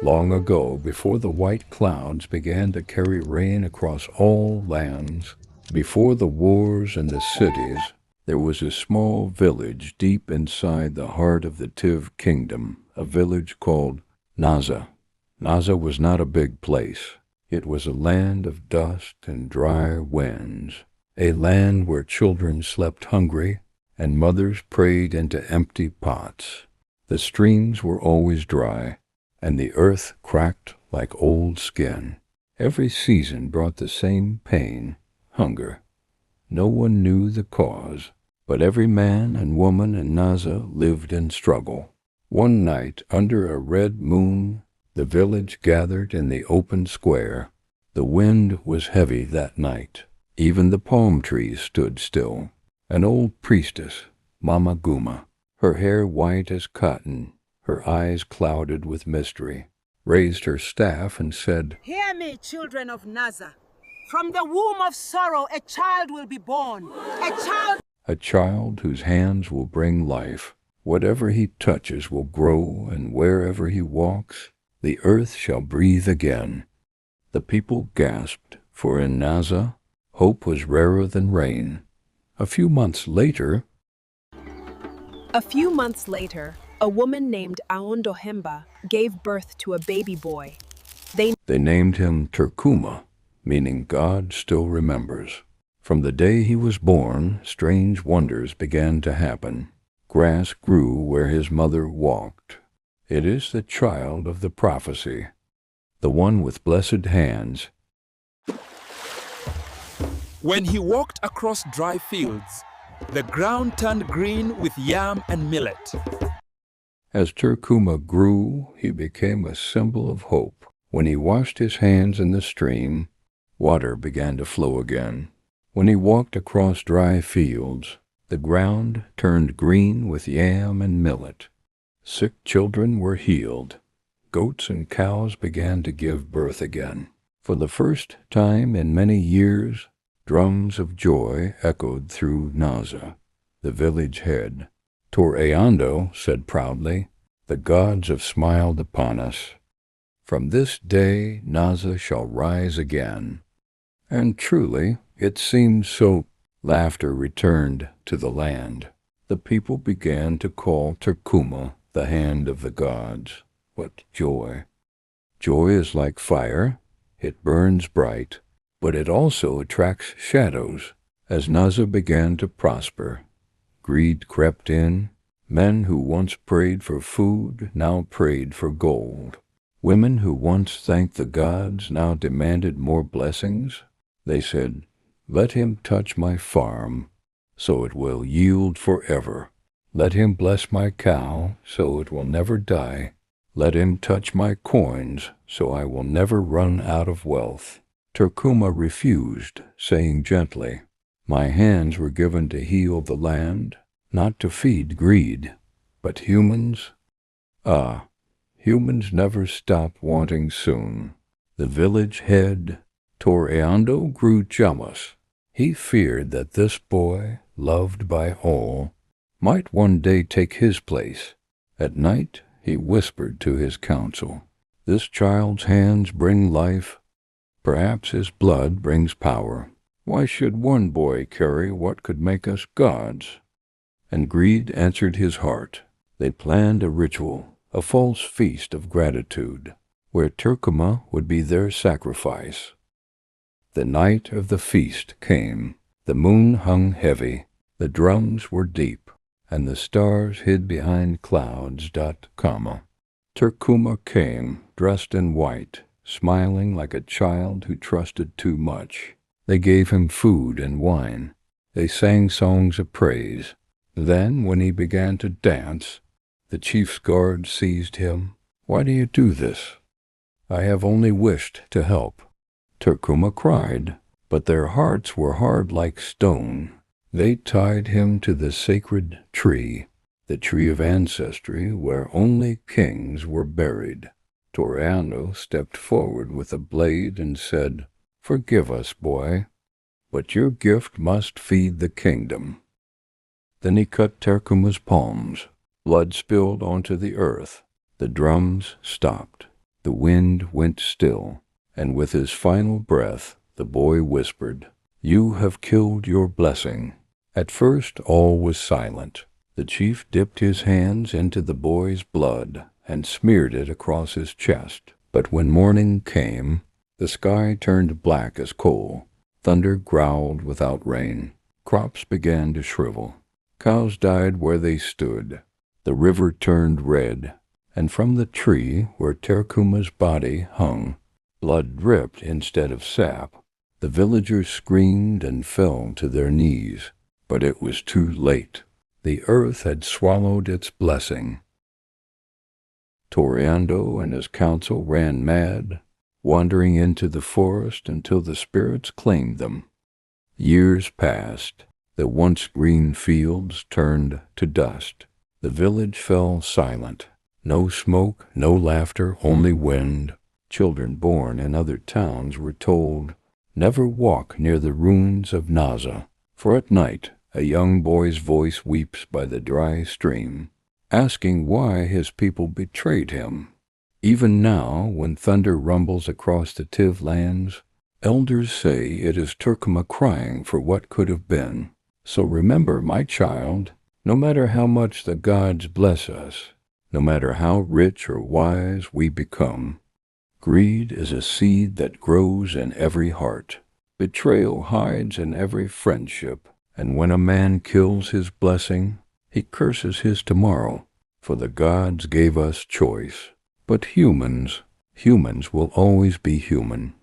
Long ago, before the white clouds began to carry rain across all lands, before the wars and the cities, there was a small village deep inside the heart of the Tiv kingdom, a village called Naza. Naza was not a big place. It was a land of dust and dry winds, a land where children slept hungry and mothers prayed into empty pots. The streams were always dry, and the earth cracked like old skin. Every season brought the same pain, hunger. No one knew the cause, but every man and woman in Naza lived in struggle. One night, under a red moon, the village gathered in the open square. The wind was heavy that night. Even the palm trees stood still. An old priestess, Mama Guma, her hair white as cotton, her eyes clouded with mystery, raised her staff and said, "Hear me, children of Naza. From the womb of sorrow a child will be born. A child whose hands will bring life. Whatever he touches will grow, and wherever he walks, the earth shall breathe again." The people gasped, for in Naza, hope was rarer than rain. A few months later, a woman named Aondohemba gave birth to a baby boy. They named him Turkuma, meaning God still remembers. From the day he was born, strange wonders began to happen. Grass grew where his mother walked. It is the child of the prophecy, the one with blessed hands. When he walked across dry fields, the ground turned green with yam and millet. As Turkuma grew, he became a symbol of hope. When he washed his hands in the stream, water began to flow again. When he walked across dry fields, the ground turned green with yam and millet. Sick children were healed. Goats and cows began to give birth again. For the first time in many years, drums of joy echoed through Naza. The village head, Toreando, said proudly, "The gods have smiled upon us. From this day Naza shall rise again." And truly, it seemed so. Laughter returned to the land. The people began to call Turkuma the hand of the gods. What joy! Joy is like fire. It burns bright, but it also attracts shadows. As Naza began to prosper, greed crept in. Men who once prayed for food now prayed for gold. Women who once thanked the gods now demanded more blessings. They said, "Let him touch my farm, so it will yield forever. Let him bless my cow, so it will never die. Let him touch my coins, so I will never run out of wealth." Turkuma refused, saying gently, "My hands were given to heal the land, not to feed greed. But humans? Humans never stop wanting soon." The village head, Toreando, grew jealous. He feared that this boy, loved by all, might one day take his place. At night he whispered to his council, "This child's hands bring life. Perhaps his blood brings power. Why should one boy carry what could make us gods?" And greed answered his heart. They planned a ritual, a false feast of gratitude, where Turkuma would be their sacrifice. The night of the feast came. The moon hung heavy, the drums were deep, and the stars hid behind clouds. Turkuma came, dressed in white, smiling like a child who trusted too much. They gave him food and wine. They sang songs of praise. Then, when he began to dance, the chief's guard seized him. "Why do you do this?" "I have only wished to help." Turkuma cried, but their hearts were hard like stone. They tied him to the sacred tree, the tree of ancestry where only kings were buried. Toreando stepped forward with a blade and said, "Forgive us, boy, but your gift must feed the kingdom." Then he cut Turkuma's palms. Blood spilled onto the earth. The drums stopped. The wind went still, and with his final breath, the boy whispered, "You have killed your blessing." At first all was silent. The chief dipped his hands into the boy's blood and smeared it across his chest. But when morning came, the sky turned black as coal. Thunder growled without rain. Crops began to shrivel. Cows died where they stood. The river turned red, and from the tree where Terkuma's body hung, blood dripped instead of sap. The villagers screamed and fell to their knees, but it was too late. The earth had swallowed its blessing. Toriando and his council ran mad, wandering into the forest until the spirits claimed them. Years passed. The once green fields turned to dust. The village fell silent. No smoke, no laughter, only wind. Children born in other towns were told, "Never walk near the ruins of Naza," for at night a young boy's voice weeps by the dry stream, asking why his people betrayed him. Even now, when thunder rumbles across the Tiv lands, elders say it is Terkuma crying for what could have been. So remember, my child, no matter how much the gods bless us, no matter how rich or wise we become, greed is a seed that grows in every heart. Betrayal hides in every friendship, and when a man kills his blessing, he curses his tomorrow, for the gods gave us choice. But humans will always be human.